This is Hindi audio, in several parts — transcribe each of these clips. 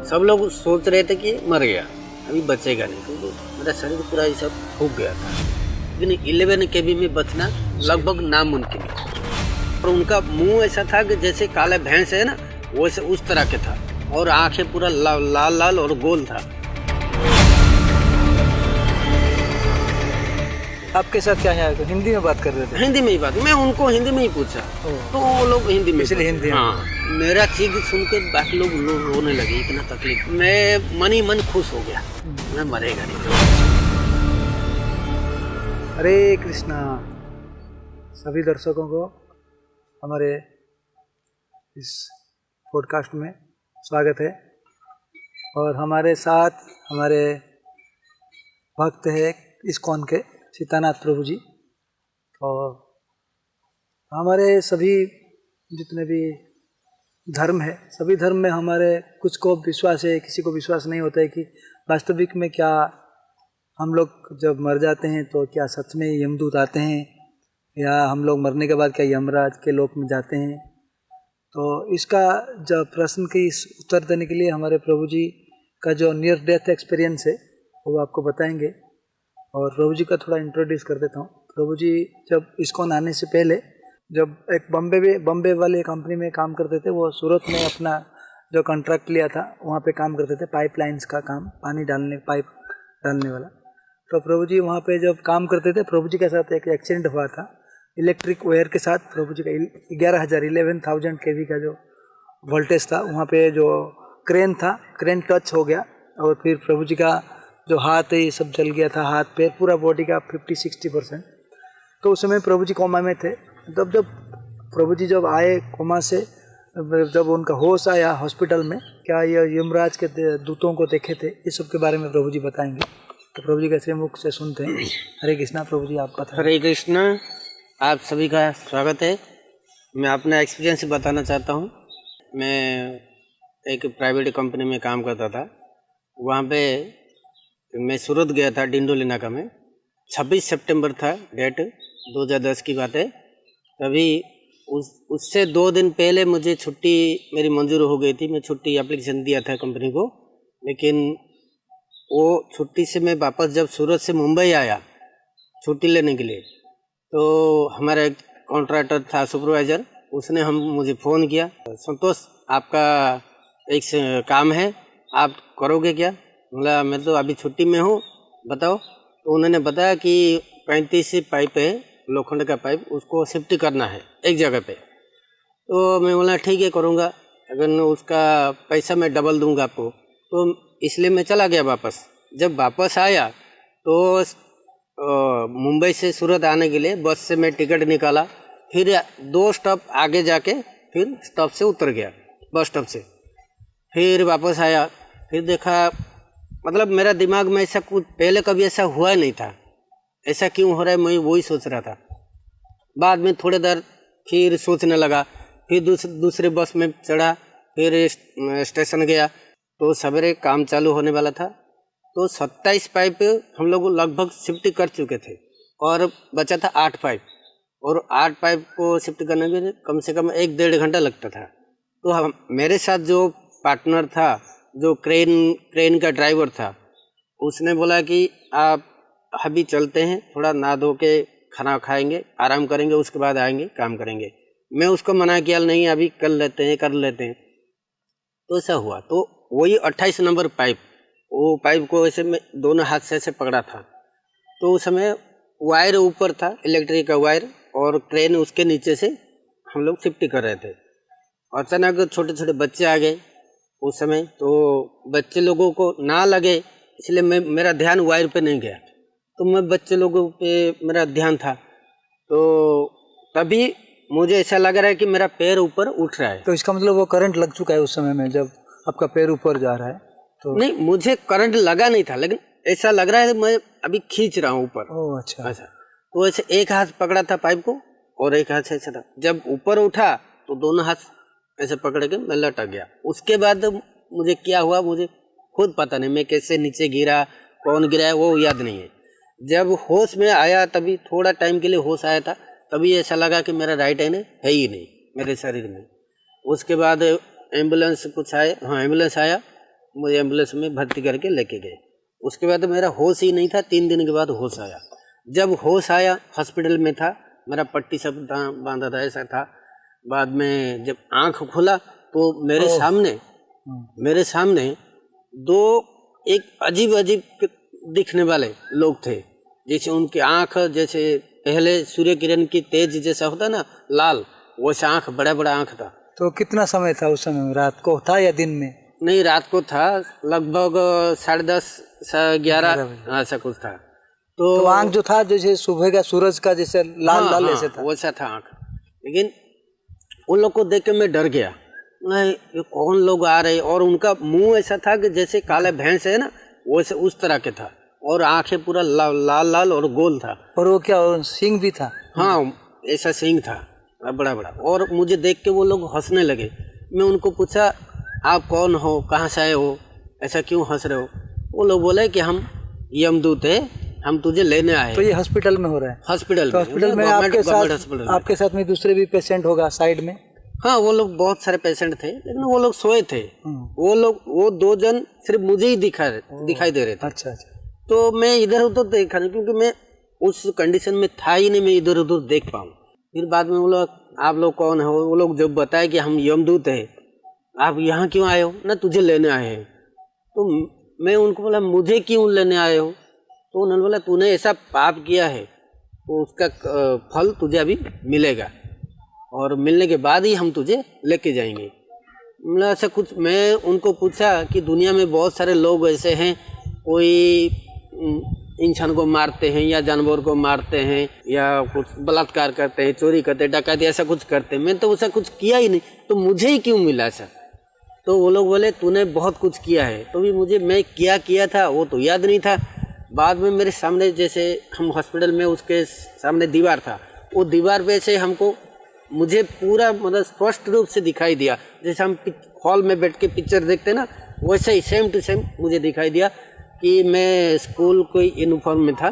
सब लोग सोच रहे थे कि मर गया, अभी बचेगा नहीं, क्योंकि मेरा शरीर पूरा ये सब फूक गया था। लेकिन 11 केबी में बचना लगभग नामुमकिन है। और उनका मुंह ऐसा था कि जैसे काला भैंस है ना, वैसे उस तरह के था, और आंखें पूरा लाल लाल और गोल था। आपके साथ क्या है? हिंदी में बात कर रहे थे? हिंदी में ही बात, मैं उनको हिंदी में ही पूछा तो वो लोग हिंदी में, इसलिए हिंदी। हाँ, मेरा चीज सुन के बाकी लोग रोने लगे, इतना तकलीफ। मैं मन ही मन खुश हो गया, मैं मरेगा नहीं। हरे कृष्णा। सभी दर्शकों को हमारे इस पॉडकास्ट में स्वागत है। और हमारे साथ हमारे भक्त है इस्कॉन के सीतानाथ प्रभु जी। और हमारे सभी जितने भी धर्म है, सभी धर्म में हमारे कुछ को विश्वास है, किसी को विश्वास नहीं होता है कि वास्तविक में क्या हम लोग जब मर जाते हैं तो क्या सच में यमदूत आते हैं, या हम लोग मरने के बाद क्या यमराज के लोक में जाते हैं। तो इसका जब प्रश्न की उत्तर देने के लिए हमारे प्रभु जी का जो नियर डेथ एक्सपीरियंस है वो आपको बताएंगे। और प्रभु जी का थोड़ा इंट्रोड्यूस कर देता हूँ। प्रभु जी जब इस्कॉन आने से पहले जब एक बम्बे वाले कंपनी में काम करते थे, वो सूरत में अपना जो कॉन्ट्रैक्ट लिया था वहाँ पे काम करते थे, पाइपलाइंस का काम, पानी डालने, पाइप डालने वाला। तो प्रभु जी वहाँ पे जब काम करते थे, प्रभु जी के साथ एक एक्सीडेंट हुआ था इलेक्ट्रिक वायर के साथ। प्रभु जी का 11,000 kV का जो वोल्टेज था, वहाँ पे जो क्रेन था, क्रेन टच हो गया और फिर प्रभु जी का जो हाथ है ये सब जल गया था, हाथ पैर पूरा बॉडी का 50-60%। तो उस समय प्रभु जी कोमा में थे। तब जब प्रभु जी जब आए कोमा से, जब उनका होश आया हॉस्पिटल में, क्या ये यमराज के दूतों को देखे थे, इस सब के बारे में प्रभु जी बताएंगे। तो प्रभु जी कैसे मुख से सुनते हैं। हरे कृष्णा। प्रभु जी आप बताएं। हरे कृष्णा। आप सभी का स्वागत है। मैं अपना एक्सपीरियंस बताना चाहता हूँ। मैं एक प्राइवेट कंपनी में काम करता था। वहाँ पे मैं सूरत गया था, डिंडोली नाका में। 26 सितंबर था डेट, 2010 की बात है। तभी उससे 2 दिन पहले मुझे छुट्टी मेरी मंजूर हो गई थी। मैं छुट्टी एप्लीकेशन दिया था कंपनी को, लेकिन वो छुट्टी से मैं वापस जब सूरत से मुंबई आया छुट्टी लेने के लिए, तो हमारा एक कॉन्ट्रैक्टर था, सुपरवाइज़र, उसने मुझे फ़ोन किया, संतोष आपका एक काम है, आप करोगे क्या? बोला मैं तो अभी छुट्टी में हूँ, बताओ। तो उन्होंने बताया कि 35 पाइप है, लोखंड का पाइप, उसको शिफ्ट करना है एक जगह पे। तो मैं बोला ठीक है करूँगा, अगर उसका पैसा मैं डबल दूंगा आपको। तो इसलिए मैं चला गया वापस। जब वापस आया तो मुंबई से सूरत आने के लिए बस से मैं टिकट निकाला, फिर 2 स्टॉप आगे जाके फिर स्टॉप से उतर गया, बस स्टॉप से। फिर वापस आया, फिर देखा, मतलब मेरा दिमाग में ऐसा कुछ पहले कभी ऐसा हुआ नहीं था, ऐसा क्यों हो रहा है मैं वही सोच रहा था। बाद में थोड़ी देर फिर सोचने लगा, फिर दूसरे बस में चढ़ा, फिर स्टेशन गया। तो सवेरे काम चालू होने वाला था, तो 27 पाइप हम लोग लगभग शिफ्ट कर चुके थे और बचा था 8 पाइप। और 8 पाइप को शिफ्ट करने में कम से कम 1-1.5 घंटा लगता था। तो मेरे साथ जो पार्टनर था, जो क्रेन का ड्राइवर था, उसने बोला कि आप अभी चलते हैं, थोड़ा नहा धो के खाना खाएंगे, आराम करेंगे, उसके बाद आएंगे काम करेंगे। मैं उसको मना किया, नहीं अभी कर लेते हैं। तो ऐसा हुआ। तो वही 28 नंबर पाइप, वो पाइप को ऐसे मैं दोनों हाथ से ऐसे पकड़ा था। तो उस समय वायर ऊपर था, इलेक्ट्रिक का वायर, और क्रेन उसके नीचे से हम लोग शिफ्ट कर रहे थे। अचानक छोटे छोटे बच्चे आ गए उस समय, तो बच्चे लोगों को ना लगे इसलिए मेरा ध्यान वायर पे नहीं गया, तो मैं बच्चे लोगों पे मेरा ध्यान था। तो तभी मुझे ऐसा लग रहा है कि मेरा पैर ऊपर उठ रहा है। तो इसका मतलब वो करंट लग चुका है उस समय में जब आपका पैर ऊपर जा रहा है? तो नहीं, मुझे करंट लगा नहीं था, लेकिन ऐसा लग रहा है कि मैं अभी खींच रहा हूँ ऊपर। ओह अच्छा। तो ऐसे एक हाथ पकड़ा था पाइप को और एक हाथ से ऐसा था। जब ऊपर उठा तो दोनों हाथ ऐसे पकड़ के मैं लटक गया। उसके बाद मुझे क्या हुआ मुझे खुद पता नहीं, मैं कैसे नीचे गिरा, कौन गिरा है वो याद नहीं है। जब होश में आया, तभी थोड़ा टाइम के लिए होश आया था, तभी ऐसा लगा कि मेरा राइट हैंड है ही नहीं मेरे शरीर में। उसके बाद एम्बुलेंस कुछ आए, हाँ एम्बुलेंस आया, मुझे एम्बुलेंस में भर्ती करके लेके गए। उसके बाद मेरा होश ही नहीं था, 3 दिन के बाद होश आया। जब होश आया हॉस्पिटल में था, मेरा पट्टी सब बांधा था, ऐसा था। बाद में जब आँख खुला तो मेरे सामने 2 एक अजीब अजीब दिखने वाले लोग थे। जैसे उनकी आँख जैसे पहले सूर्य किरण की तेज जैसा होता ना, लाल, वैसा आँख, बड़ा बड़ा आँख था। तो कितना समय था उस समय, रात को था या दिन में? नहीं, रात को था, लगभग 10:30 11 ऐसा कुछ था। तो आँख जो था जैसे सुबह का सूरज का जैसे लाल लाल ऐसे था, वैसा था आँख। लेकिन उन लोग को देख के मैं डर गया, नहीं ये कौन लोग आ रहे, और उनका मुंह ऐसा था कि जैसे काले भैंस है ना, वैसे उस तरह के था, और आंखें पूरा लाल लाल और गोल था। और वो क्या सींग भी था? हाँ, ऐसा सींग था बड़ा बड़ा। और मुझे देख के वो लोग हंसने लगे। मैं उनको पूछा, आप कौन हो, कहाँ से आए हो, ऐसा क्यों हंस रहे हो? वो लोग बोले कि हम यमदूत है, हम तुझे लेने आए। तो ये हॉस्पिटल में हो रहा है? हॉस्पिटल तो हॉस्पिटल में आपके साथ में दूसरे भी पेशेंट होगा साइड में? हाँ, वो लोग बहुत सारे पेशेंट थे, लेकिन वो लोग सोए थे। वो 2 जन सिर्फ मुझे ही दिखाई दे रहे थे। अच्छा। तो मैं इधर उधर देखा नहीं, क्योंकि मैं उस कंडीशन में था ही नहीं, मैं इधर उधर देख पाऊँ। फिर बाद में वो लोग, आप लोग कौन हो? वो लोग जब बताए कि हम यमदूत है, आप यहाँ क्यों आए हो? ना तुझे लेने आए हैं। तो मैं उनको बोला, मुझे क्यों लेने आए हो? तो उन्होंने बोला, तूने ऐसा पाप किया है तो उसका फल तुझे अभी मिलेगा, और मिलने के बाद ही हम तुझे लेके जाएंगे। मतलब ऐसा कुछ। मैं उनको पूछा कि दुनिया में बहुत सारे लोग ऐसे हैं, कोई इंसान को मारते हैं या जानवर को मारते हैं या कुछ बलात्कार करते हैं, चोरी करते हैं, डकैती, ऐसा कुछ करते हैं। मैं तो ऐसा कुछ किया ही नहीं, तो मुझे ही क्यों मिला ऐसा? तो वो लोग बोले, तूने बहुत कुछ किया है। तो भी मुझे मैं किया था वो तो याद नहीं था। बाद में मेरे सामने, जैसे हम हॉस्पिटल में, उसके सामने दीवार था, वो दीवार पे से मुझे पूरा मतलब स्पष्ट रूप से दिखाई दिया, जैसे हम हॉल में बैठ के पिक्चर देखते ना, वैसे ही सेम टू सेम मुझे दिखाई दिया कि मैं स्कूल कोई यूनिफॉर्म में था।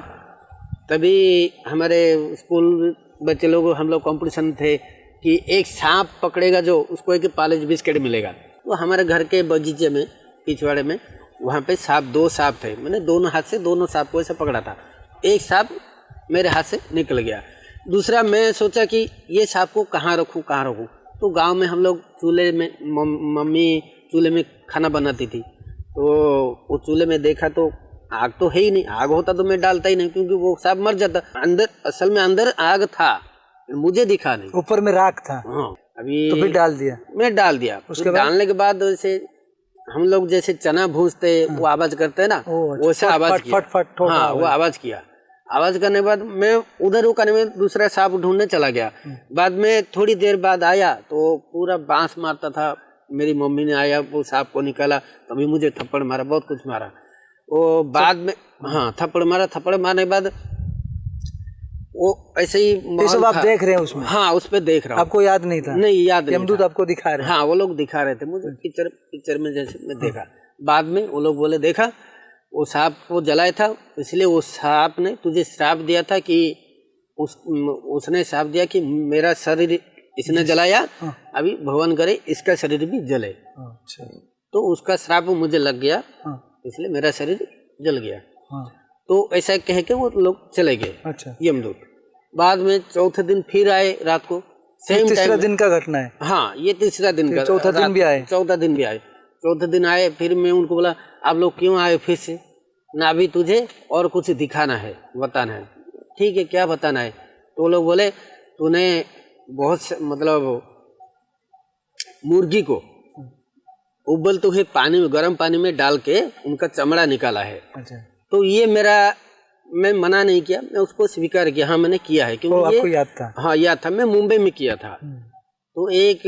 तभी हमारे स्कूल बच्चे लोग, हम लोग कंपटीशन थे कि एक सांप पकड़ेगा जो, उसको एक पार्ले जी बिस्किट मिलेगा। तो हमारे घर के बगीचे में, पिछवाड़े में, वहाँ पे 2 सांप थे। मैंने दोनों हाथ से दोनों सांप को ऐसे पकड़ा था। एक सांप मेरे हाथ से निकल गया, दूसरा मैं सोचा कि ये सांप को कहाँ रखूँ। तो गांव में हम लोग चूल्हे में, मम्मी चूल्हे में खाना बनाती थी, तो वो चूल्हे में देखा तो आग तो है ही नहीं। आग होता तो मैं डालता ही नहीं, क्योंकि वो सांप मर जाता। असल में अंदर आग था, मुझे दिखा नहीं, ऊपर में राख था। हाँ, अभी तो फिर डाल दिया? मैं डाल दिया। उसके डालने के बाद वैसे हम लोग जैसे चना भूजते वो आवाज करते हैं ना, वैसे आवाज किया। हाँ, वो आवाज किया। आवाज करने के बाद मैं उधर करने में दूसरा सांप ढूंढने चला गया। बाद में थोड़ी देर बाद आया तो पूरा बांस मारता था। मेरी मम्मी ने आया, वो सांप को निकाला, तभी मुझे थप्पड़ मारा, बहुत कुछ मारा। वो बाद में, हाँ, थप्पड़ मारने के बाद वो ऐसे ही ये सब आप देख रहे हैं उसमें? हाँ, उस पे देख रहा हूँ। आपको याद नहीं था? नहीं, याद नहीं। यमदूत आपको दिखा रहे हैं? हाँ, वो लोग दिखा रहे थे मुझे पिक्चर में, जैसे मैं देखा। बाद में वो लोग बोले, देखा वो सांप को जलाया था, इसलिए वो सांप ने तुझे श्राप दिया था कि उसने श्राप दिया कि मेरा शरीर इसने जलाया, अभी भगवान करे इसका शरीर भी जले। अच्छा। तो उसका श्राप मुझे लग गया, इसलिए मेरा शरीर जल गया। तो ऐसा कह के वो लोग चले गए। अच्छा। यमदूत। बाद में चौथे दिन फिर आए रात को, सेम तीसरा दिन का घटना है? हाँ, ये तीसरा दिन का। चौथा दिन भी आए? चौथे दिन आए। फिर मैं उनको बोला, आप लोग क्यों आए फिर से? ना, अभी तुझे और कुछ दिखाना है, बताना है। ठीक है, क्या बताना है? तो वो लोग बोले, तूने बहुत मतलब मुर्गी को उबलते हुए पानी में, गर्म पानी में डाल के उनका चमड़ा निकाला है। अच्छा। तो ये मैं मना नहीं किया, मैं उसको स्वीकार किया, हाँ मैंने किया है, क्योंकि आपको याद था? हाँ, याद था, मैं मुंबई में किया था। तो एक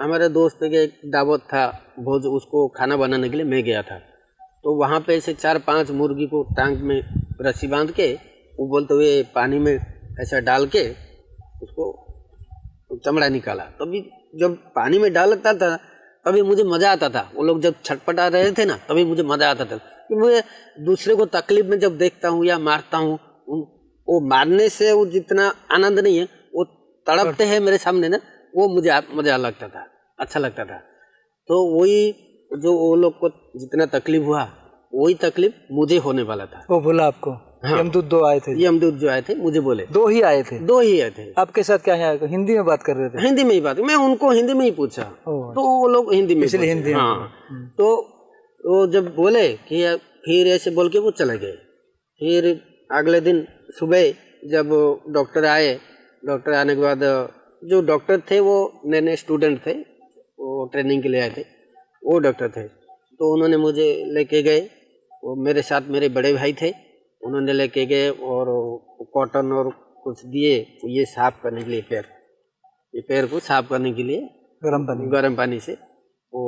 हमारे दोस्त के एक दावत था भोज, उसको खाना बनाने के लिए मैं गया था। तो वहाँ पे ऐसे 4-5 मुर्गी को टांग में रस्सी बांध के उबलते हुए पानी में ऐसा डाल के उसको चमड़ा निकाला। तभी जब पानी में डालता था तभी मुझे मज़ा आता था। वो लोग जब छटपटा रहे थे ना, तभी मुझे मज़ा आता था। कि मुझे दूसरे को तकलीफ में जब देखता हूँ या मारता हूँ, वो मारने से वो जितना आनंद नहीं है, वो तड़पते हैं मेरे सामने ना, वो मुझे मज़ा लगता था, अच्छा लगता था। तो वही जो वो लोग को जितना तकलीफ हुआ वही तकलीफ मुझे होने वाला था। वो बोला आपको? हाँ। यमदूत 2 आए थे? यमदूत जो आए थे मुझे बोले। 2 ही आए थे? 2 ही आए थे। आपके साथ क्या है? हिंदी में बात कर रहे थे? हिंदी में ही बात, मैं उनको हिंदी में ही पूछा तो वो लोग हिंदी में इसलिए हिंदी में। हाँ। तो वो जब बोले कि फिर ऐसे बोल के वो चले गए। फिर अगले दिन सुबह जब डॉक्टर आए, डॉक्टर आने के बाद जो डॉक्टर थे वो नए नए स्टूडेंट थे, वो ट्रेनिंग के लिए आए थे, वो डॉक्टर थे। तो उन्होंने मुझे लेके गए, वो मेरे साथ मेरे बड़े भाई थे, उन्होंने लेके गए और कॉटन और कुछ दिए ये साफ करने के लिए, पैर को साफ करने के लिए गर्म पानी से। वो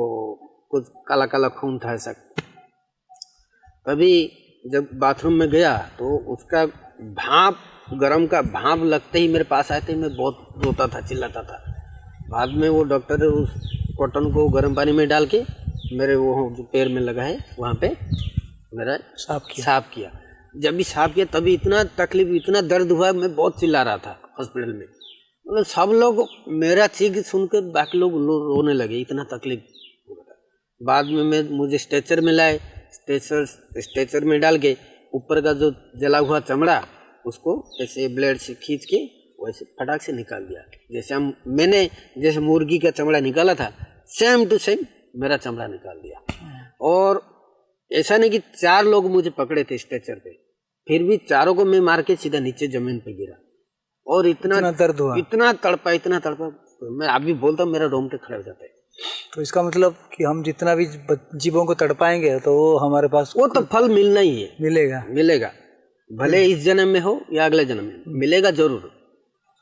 कुछ काला काला खून था ऐसा। तभी जब बाथरूम में गया तो उसका भाप, गरम का भाप लगते ही मेरे पास आए थे, मैं बहुत रोता था, चिल्लाता था। बाद में वो डॉक्टर उस कॉटन को गर्म पानी में डाल के मेरे वो जो पैर में लगा है वहाँ पे मेरा साफ किया। जब भी साफ किया तभी इतना तकलीफ, इतना दर्द हुआ, मैं बहुत चिल्ला रहा था हॉस्पिटल में। मतलब सब लोग मेरा चीख सुनकर बाकी लोग रोने लगे, इतना तकलीफ हुआ था। बाद में मुझे स्ट्रेचर में लाए, स्ट्रेचर में डाल के ऊपर का जो जला हुआ चमड़ा उसको ऐसे ब्लेड से खींच के वैसे फटाक से निकाल दिया। जैसे मैंने जैसे मुर्गी का चमड़ा निकाला था, सेम टू सेम मेरा चमड़ा निकाल दिया। और ऐसा नहीं कि 4 लोग मुझे पकड़े थे स्ट्रेचर पे, फिर भी चारों को मैं मार के सीधा नीचे जमीन पे गिरा। और इतना दर्द हुआ, इतना तड़पा, मैं अभी बोलता हूँ मेरा रोंगटे खड़े हो जाते हैं। तो इसका मतलब कि हम जितना भी जीवों को तड़पाएंगे तो वो हमारे पास, वो तो फल मिलना ही है, मिलेगा भले इस जन्म में हो या अगले जन्म में, मिलेगा जरूर।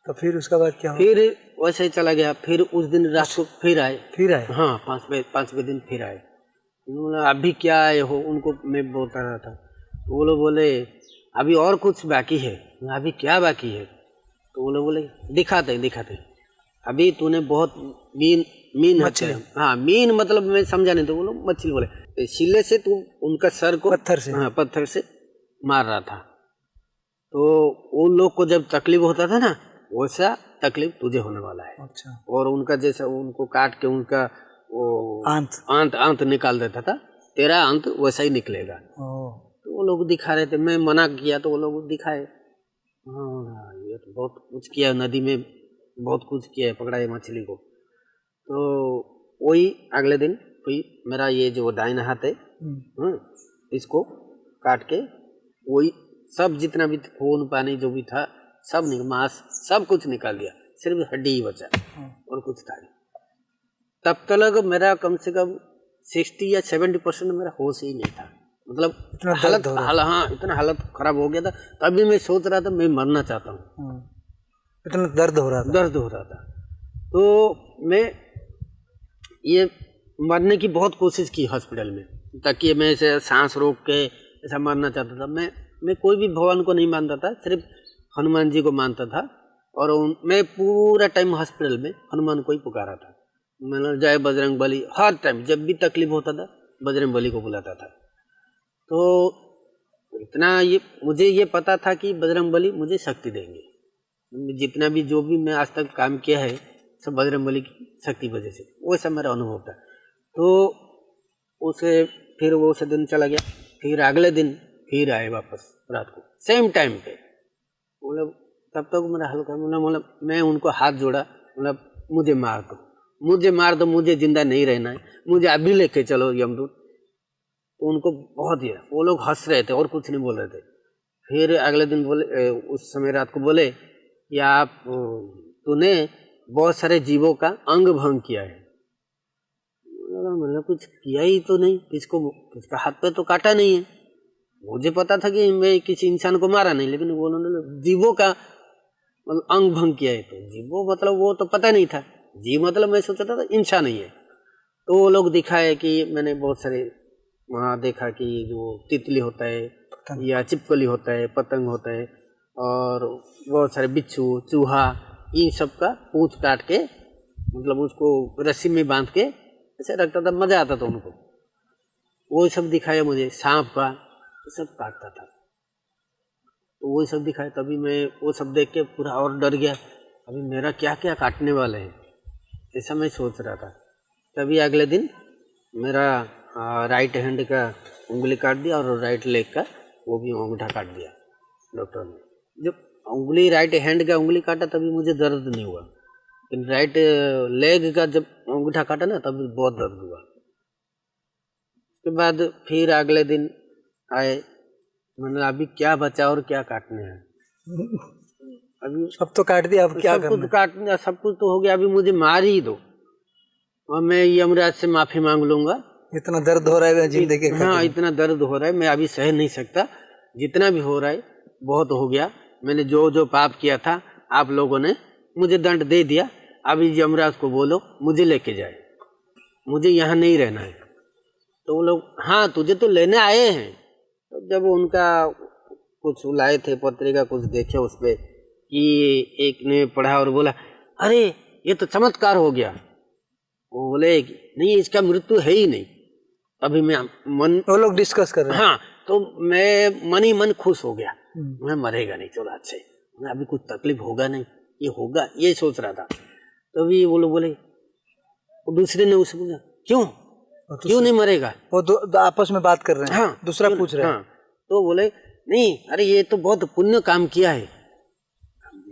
तो फिर उसका बाद क्या हुआ? फिर वैसे ही चला गया। फिर उस दिन रात को फिर आए। हाँ, 5वें दिन फिर आए। उन्होंने अभी क्या आए हो, उनको मैं बोलता रहा था। वो लोग बोले अभी और कुछ बाकी है। अभी क्या बाकी है? तो वो लोग बोले दिखाते अभी तूने बहुत मीन मछली, हाँ मीन मतलब मैं समझा नहीं, तो वो लोग मछली बोले। शिले से तू उनका सर को पत्थर से मार रहा था। तो उन लोग को जब तकलीफ होता था ना, वैसा तकलीफ तुझे होने वाला है। अच्छा। और उनका जैसा उनको काट के उनका वो अंत निकाल देता था, तेरा अंत वैसा ही निकलेगा। तो वो लोग दिखा रहे थे, मैं मना किया तो वो लोग दिखाए। हाँ, ये तो बहुत कुछ किया, नदी में बहुत कुछ किया है, पकड़ा है मछली को। तो वही अगले दिन मेरा ये जो दाहिना हाथ है, इसको काट के वही सब जितना भी खून पानी जो भी था सब मांस सब कुछ निकाल दिया, सिर्फ हड्डी ही बचा और कुछ था नहीं। तब तक मेरा कम से कम 60 या 70% मेरा होश ही नहीं था। मतलब इतना हालत खराब हो गया था। तभी मैं सोच रहा था मैं मरना चाहता हूँ, इतना दर्द हो रहा था। तो मैं ये मरने की बहुत कोशिश की हॉस्पिटल में, ताकि मैं ऐसे सांस रोक के ऐसा मरना चाहता था। मैं कोई भी भगवान को नहीं मानता था, सिर्फ हनुमान जी को मानता था। और मैं पूरा टाइम हॉस्पिटल में हनुमान को ही पुकारा था। मैंने जय बजरंग बली, हर टाइम जब भी तकलीफ होता था बजरंग बली को बुलाता था। तो इतना मुझे ये पता था कि बजरंग बली मुझे शक्ति देंगे। जितना भी जो भी मैं आज तक काम किया है सब बजरंग बली की शक्ति वजह से, वो सब मेरा अनुभव था। तो उसे फिर वो उसे दिन चला गया। फिर अगले दिन फिर आए वापस रात को सेम टाइम पे। मतलब तब तक मेरा हल्का मतलब मैं उनको हाथ जोड़ा, मतलब मुझे मार दो, मुझे जिंदा नहीं रहना है, मुझे अभी लेके चलो यमदूत। तो उनको बहुत ही, वो लोग हंस रहे थे और कुछ नहीं बोल रहे थे। फिर अगले दिन बोले, उस समय रात को बोले कि तूने बहुत सारे जीवों का अंग भंग किया है। मैंने कुछ किया ही तो नहीं, किसका हाथ पे तो काटा नहीं है। मुझे पता था कि मैं किसी इंसान को मारा नहीं, लेकिन वो उन्होंने जीवों का अंग भंग किया है। तो जीवो मतलब वो तो पता नहीं था, जीव मतलब मैं सोचा था इंसान ही है। तो वो लोग दिखाए कि मैंने बहुत सारे वहाँ देखा कि जो तितली होता है या चिपकली होता है, पतंग होता है, और बहुत सारे बिच्छू, चूहा, इन सब का पूंछ काट के मतलब उसको रस्सी में बांध के ऐसे रखता था। मजा आता था उनको, वो सब दिखाया मुझे। सांप का सब काटता था, तो वो सब दिखाया। तभी मैं वो सब देख के पूरा और डर गया, अभी मेरा क्या क्या काटने वाले हैं, ऐसा मैं सोच रहा था। तभी अगले दिन मेरा राइट हैंड का उंगली काट दिया और राइट लेग का वो भी अंगूठा काट दिया डॉक्टर ने। जब उंगली राइट हैंड का उंगली काटा तभी मुझे दर्द नहीं हुआ, लेकिन राइट लेग का जब अंगूठा काटा ना तभी बहुत दर्द हुआ। उसके बाद फिर अगले दिन आए, मैंने अभी क्या बचा और क्या काटने हैं, अभी सब तो काट दिया, अब क्या सब कुछ काटने, सब कुछ तो हो गया, अभी मुझे मार ही दो और मैं यमराज से माफी मांग लूंगा। इतना दर्द हो रहा है जिंदगी का। हाँ, इतना दर्द हो रहा है, मैं अभी सह नहीं सकता, जितना भी हो रहा है बहुत हो गया। मैंने जो जो पाप किया था आप लोगों ने मुझे दंड दे दिया, अभी यमराज को बोलो मुझे लेके जाए, मुझे यहाँ नहीं रहना है। तो वो लोग हाँ तुझे तो लेने आए हैं। तो जब उनका कुछ लाए थे पत्रिका, कुछ देखे उस पर कि एक ने पढ़ा और बोला अरे ये तो चमत्कार हो गया, वो बोले नहीं इसका मृत्यु है ही नहीं। अभी मैं वो लोग डिस्कस कर रहे हैं। हाँ, तो मैं मन ही मन खुश हो गया, मैं मरेगा नहीं, चलो अच्छे, मैं अभी कुछ तकलीफ होगा नहीं, ये होगा ये सोच रहा था। तभी वो लोग बोले, दूसरे ने उसे पूछा क्यों नहीं मरेगा, वो आपस में बात कर रहे हैं। हाँ, दूसरा पूछ रहा है। हाँ, तो बोले नहीं अरे ये तो बहुत पुण्य काम किया है।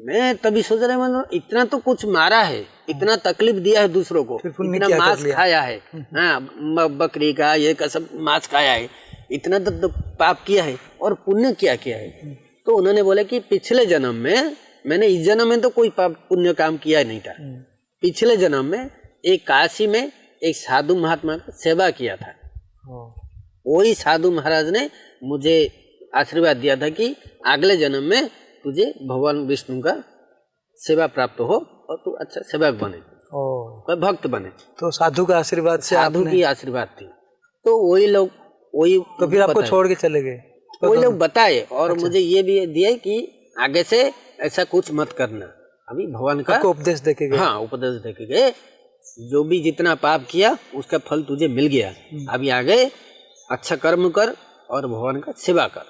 मैं तभी सोच रहा हूँ इतना तो कुछ मारा है, इतना तकलीफ दिया है दूसरों को, इतना मांस खाया है, हाँ बकरी का ये का सब मांस खाया है, इतना तो पाप किया है और पुण्य क्या किया है। तो उन्होंने बोला कि पिछले जन्म में मैंने, इस जन्म में तो कोई पाप पुण्य काम किया नहीं था, पिछले जन्म में एक काशी में एक साधु महात्मा का सेवा किया था। वही साधु महाराज ने मुझे आशीर्वाद दिया था कि अगले जन्म में तुझे भगवान विष्णु का सेवा प्राप्त हो और तू अच्छा सेवक बने, कोई भक्त बने। तो साधु का आशीर्वाद से, साधु की आशीर्वाद थी। तो वही लोग तो फिर आपको छोड़ के चले गए, वही लोग बताए और मुझे ये भी दिया कि आगे से ऐसा कुछ मत करना। अभी भगवान का उपदेश देके गए। हाँ, उपदेश देके गए, जो भी जितना पाप किया उसका फल तुझे मिल गया, अभी आगे अच्छा कर्म कर और भगवान का सेवा कर।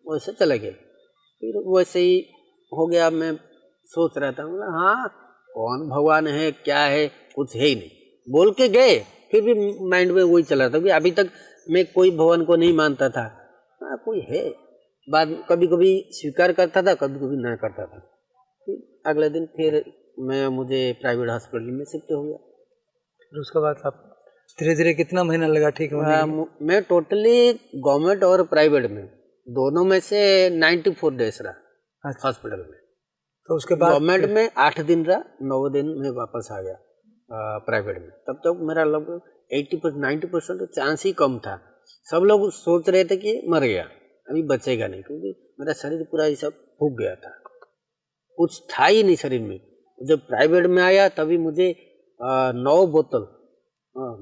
वैसे चले गए। फिर वैसे ही हो गया। मैं सोच रहा था हाँ कौन भगवान है क्या है, कुछ है ही नहीं, बोल के गए, फिर भी माइंड में वही चला था कि अभी तक मैं कोई भगवान को नहीं मानता था। हाँ कोई है, बाद कभी कभी स्वीकार करता था, कभी कभी ना करता था। फिर अगले दिन फिर मुझे प्राइवेट हॉस्पिटल में शिफ्ट हो गया। फिर उसके बाद आप धीरे धीरे कितना महीना लगा ठीक होने? मैं टोटली गवर्नमेंट और प्राइवेट में दोनों में से 94 डेज रहा हॉस्पिटल में। तो उसके बाद गवर्नमेंट में 8 दिन रहा, 9 दिन में वापस आ गया प्राइवेट में। तब तक मेरा लगभग 80-90% चांस ही कम था। सब लोग सोच रहे थे कि मर गया, अभी बचेगा नहीं, क्योंकि मेरा शरीर पूरा ये सब फूक गया था, कुछ था ही नहीं शरीर में। जब प्राइवेट में आया तभी मुझे 9 बोतल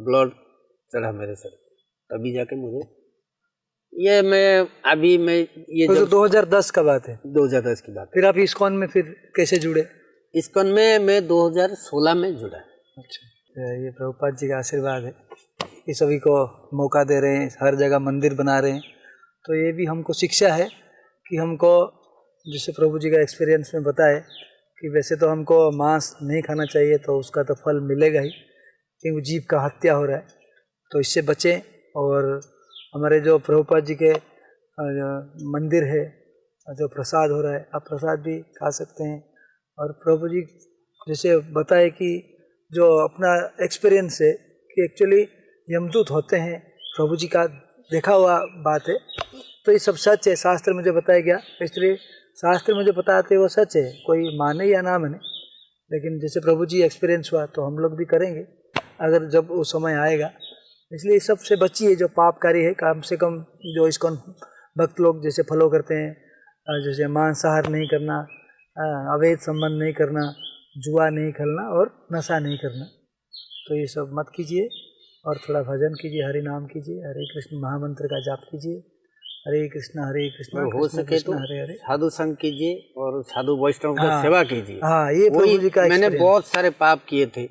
ब्लड चढ़ा मेरे शरीर, तभी जाके मुझे ये तो 2010 का बात है। 2010 की बात। फिर आप इस्कॉन में फिर कैसे जुड़े? इस्कॉन में मैं 2016 में जुड़ा। अच्छा, ये प्रभुपाद जी का आशीर्वाद है कि सभी को मौका दे रहे हैं, हर जगह मंदिर बना रहे हैं। तो ये भी हमको शिक्षा है कि हमको, जैसे प्रभु जी का एक्सपीरियंस में बताए कि वैसे तो हमको मांस नहीं खाना चाहिए, तो उसका तो फल मिलेगा ही, क्योंकि जीव का हत्या हो रहा है, तो इससे बचें। और हमारे जो प्रभुपाद जी के मंदिर है, जो प्रसाद हो रहा है, आप प्रसाद भी खा सकते हैं। और प्रभु जी जैसे बताए कि जो अपना एक्सपीरियंस है कि एक्चुअली यमदूत होते हैं, प्रभु जी का देखा हुआ बात है, तो ये सब सच है, शास्त्र में जो बताया गया, इसलिए शास्त्र में जो बताते हैं वो सच है, कोई माने या ना माने। लेकिन जैसे प्रभु जी एक्सपीरियंस हुआ तो हम लोग भी करेंगे अगर जब वो समय आएगा। इसलिए सबसे बचिए जो पापकारी है, कम से कम जो इस्कॉन भक्त लोग जैसे फॉलो करते हैं, जैसे मांसाहार नहीं करना, अवैध संबंध नहीं करना, जुआ नहीं खेलना और नशा नहीं करना, तो ये सब मत कीजिए। और थोड़ा भजन कीजिए, हरि नाम कीजिए, हरे कृष्ण महामंत्र का जाप कीजिए, हरे कृष्ण हो सके तो हरे हरे। साधु संग कीजिए और साधु वैष्णव का सेवा कीजिए। हाँ, ये प्रभु जी का मैंने बहुत सारे पाप किए थे,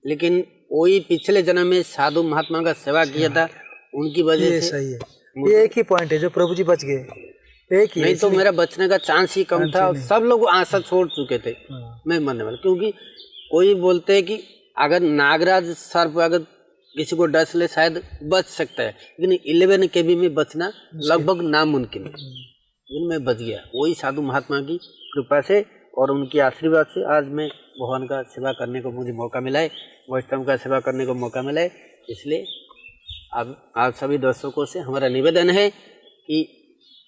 लेकिन वही पिछले जन्म में साधु महात्मा का सेवा किया था, उनकी वजह से सही है। ये एक ही पॉइंट है जो प्रभु जी बच गए, एक ही। नहीं तो मेरा बचने का चांस ही कम था, सब लोग आशा छोड़ चुके थे मैं मरने वाला। क्योंकि कोई बोलते हैं कि अगर नागराज सर्प अगर किसी को डर से शायद बच सकता है, लेकिन 11 kb में बचना लगभग नामुमकिन है, लेकिन मैं बच गया। वही साधु महात्मा की कृपा से और उनके आशीर्वाद से आज मैं भगवान का सेवा करने को मुझे मौका मिला है, वैष्णव का सेवा करने को मौका मिला है। इसलिए अब आप सभी दर्शकों से हमारा निवेदन है कि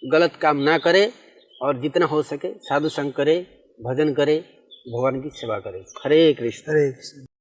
गलत काम ना करें और जितना हो सके साधु संग करे, भजन करे, भगवान की सेवा करे। हरे कृष्ण। हरे कृष्ण।